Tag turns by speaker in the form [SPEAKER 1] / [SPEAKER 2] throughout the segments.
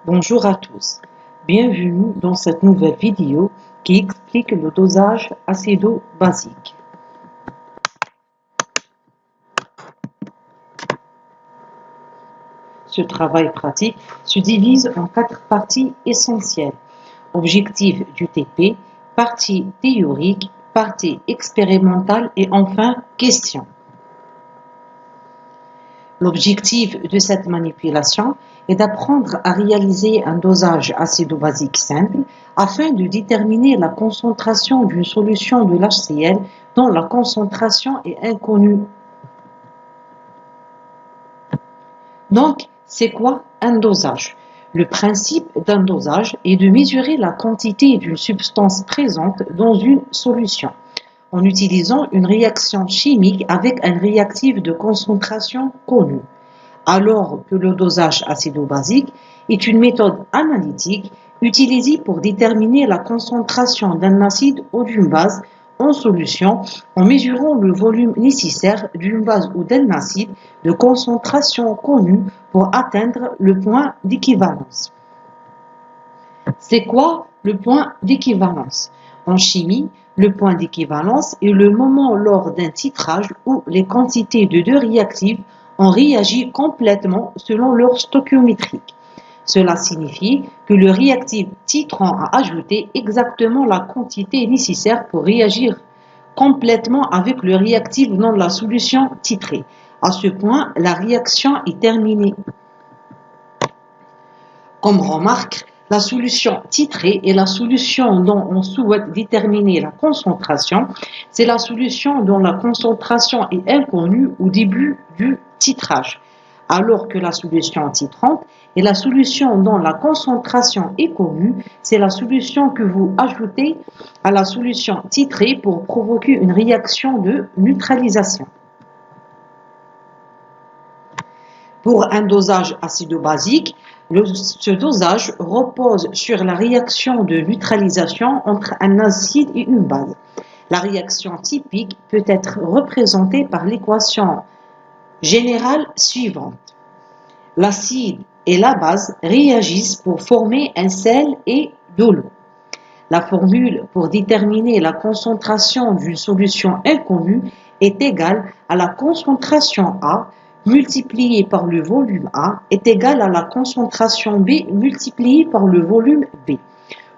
[SPEAKER 1] Bonjour à tous, bienvenue dans cette nouvelle vidéo qui explique le dosage acido-basique. Ce travail pratique se divise en 4 parties essentielles. Objectif du TP, partie théorique, partie expérimentale et enfin question. L'objectif de cette manipulation est d'apprendre à réaliser un dosage acido-basique simple afin de déterminer la concentration d'une solution de l'HCl dont la concentration est inconnue. Donc, c'est quoi un dosage? Le principe d'un dosage est de mesurer la quantité d'une substance présente dans une solution en utilisant une réaction chimique avec un réactif de concentration connu, alors que le dosage acido-basique est une méthode analytique utilisée pour déterminer la concentration d'un acide ou d'une base en solution en mesurant le volume nécessaire d'une base ou d'un acide de concentration connue pour atteindre le point d'équivalence. C'est quoi le point d'équivalence? En chimie, le point d'équivalence est le moment lors d'un titrage où les quantités de deux réactifs ont réagi complètement selon leur stoichiométrie. Cela signifie que le réactif titrant a ajouté exactement la quantité nécessaire pour réagir complètement avec le réactif dans la solution titrée. À ce point, la réaction est terminée. Comme remarque, la solution titrée est la solution dont on souhaite déterminer la concentration. C'est la solution dont la concentration est inconnue au début du titrage, alors que la solution titrante est la solution dont la concentration est connue. C'est la solution que vous ajoutez à la solution titrée pour provoquer une réaction de neutralisation. Pour un dosage acido-basique, ce dosage repose sur la réaction de neutralisation entre un acide et une base. La réaction typique peut être représentée par l'équation générale suivante. L'acide et la base réagissent pour former un sel et de l'eau. La formule pour déterminer la concentration d'une solution inconnue est égale à la concentration A multiplié par le volume A est égal à la concentration B multipliée par le volume B,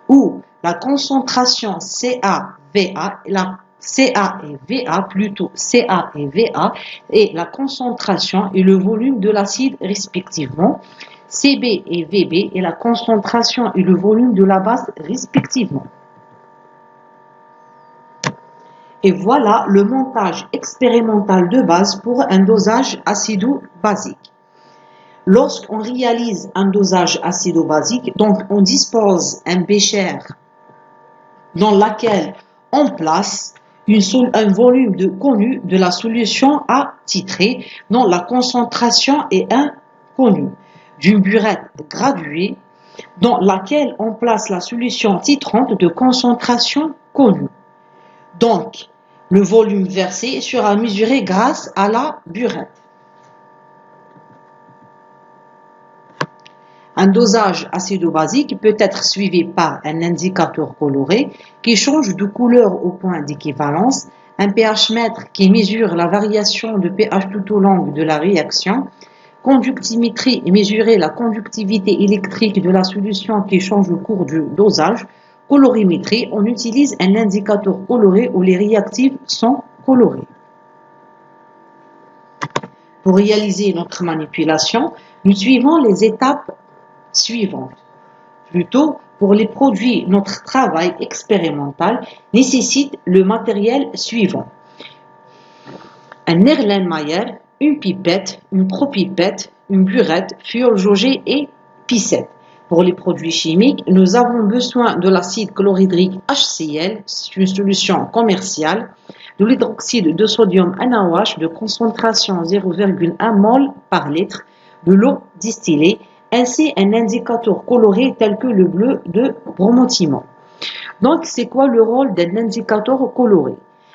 [SPEAKER 1] où la concentration CA et la concentration et le volume de l'acide respectivement, CB et VB et la concentration et le volume de la base respectivement. Et voilà le montage expérimental de base pour un dosage acido-basique. Lorsqu'on réalise un dosage acido-basique, donc on dispose un bécher dans lequel on place un volume connu de la solution à titrer dont la concentration est inconnue, d'une burette graduée dans laquelle on place la solution titrante de concentration connue. Donc, le volume versé sera mesuré grâce à la burette. Un dosage acido-basique peut être suivi par un indicateur coloré qui change de couleur au point d'équivalence, un pH-mètre qui mesure la variation de pH tout au long de la réaction, conductimétrie et mesurer la conductivité électrique de la solution qui change au cours du dosage, colorimétrie, on utilise un indicateur coloré où les réactifs sont colorés. Pour réaliser notre manipulation, nous suivons les étapes suivantes. Plutôt, pour les produits, notre travail expérimental nécessite le matériel suivant. Un Erlenmeyer, une pipette, une propipette, une burette, fiole jaugée et piscette. Pour les produits chimiques, nous avons besoin de l'acide chlorhydrique HCl, c'est une solution commerciale, de l'hydroxyde de sodium NaOH de concentration 0,1 mol par litre, de l'eau distillée, ainsi un indicateur coloré tel que le bleu de bromotimon. Donc, c'est quoi le rôle d'un indicateur coloré?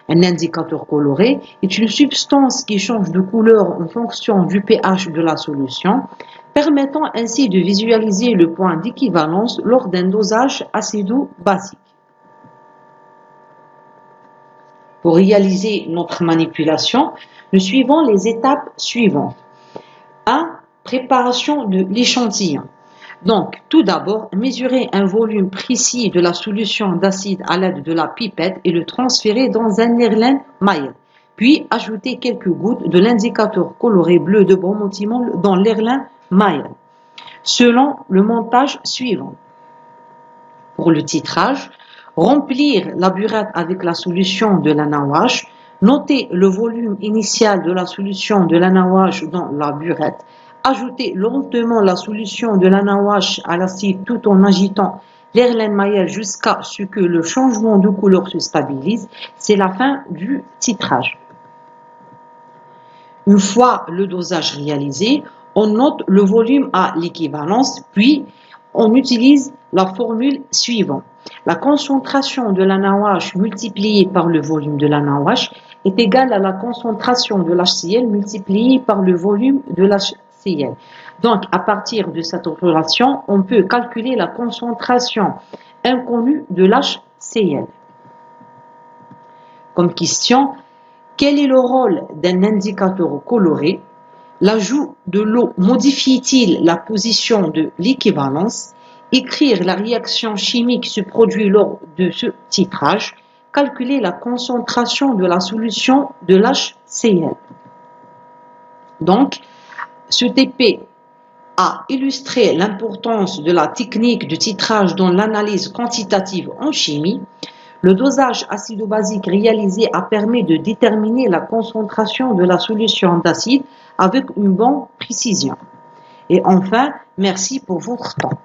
[SPEAKER 1] Un indicateur coloré est une substance qui change de couleur en fonction du pH de la solution. permettant ainsi de visualiser le point d'équivalence lors d'un dosage acido-basique. Pour réaliser notre manipulation, nous suivons les étapes suivantes. 1. Préparation de l'échantillon. Donc, tout d'abord, mesurer un volume précis de la solution d'acide à l'aide de la pipette et le transférer dans un Erlenmeyer. Puis, ajouter quelques gouttes de l'indicateur coloré bleu de bromothymol dans l'Erlenmeyer, selon le montage suivant. Pour le titrage, remplir la burette avec la solution de la NaOH, noter le volume initial de la solution de la NaOH dans la burette, ajouter lentement la solution de la NaOH à l'acide tout en agitant l'Erlenmeyer jusqu'à ce que le changement de couleur se stabilise. C'est la fin du titrage. Une fois le dosage réalisé, on note le volume à l'équivalence, puis on utilise la formule suivante. La concentration de la NaOH multipliée par le volume de la NaOH est égale à la concentration de l'HCl multipliée par le volume de l'HCl. Donc, à partir de cette relation, on peut calculer la concentration inconnue de l'HCl. Comme question, quel est le rôle d'un indicateur coloré? L'ajout de l'eau modifie-t-il la position de l'équivalence? Écrire la réaction chimique se produit lors de ce titrage. Calculer la concentration de la solution de l'HCl. Donc, ce TP a illustré l'importance de la technique de titrage dans l'analyse quantitative en chimie. Le dosage acido-basique réalisé a permis de déterminer la concentration de la solution d'acide avec une bonne précision. Et enfin, merci pour votre temps.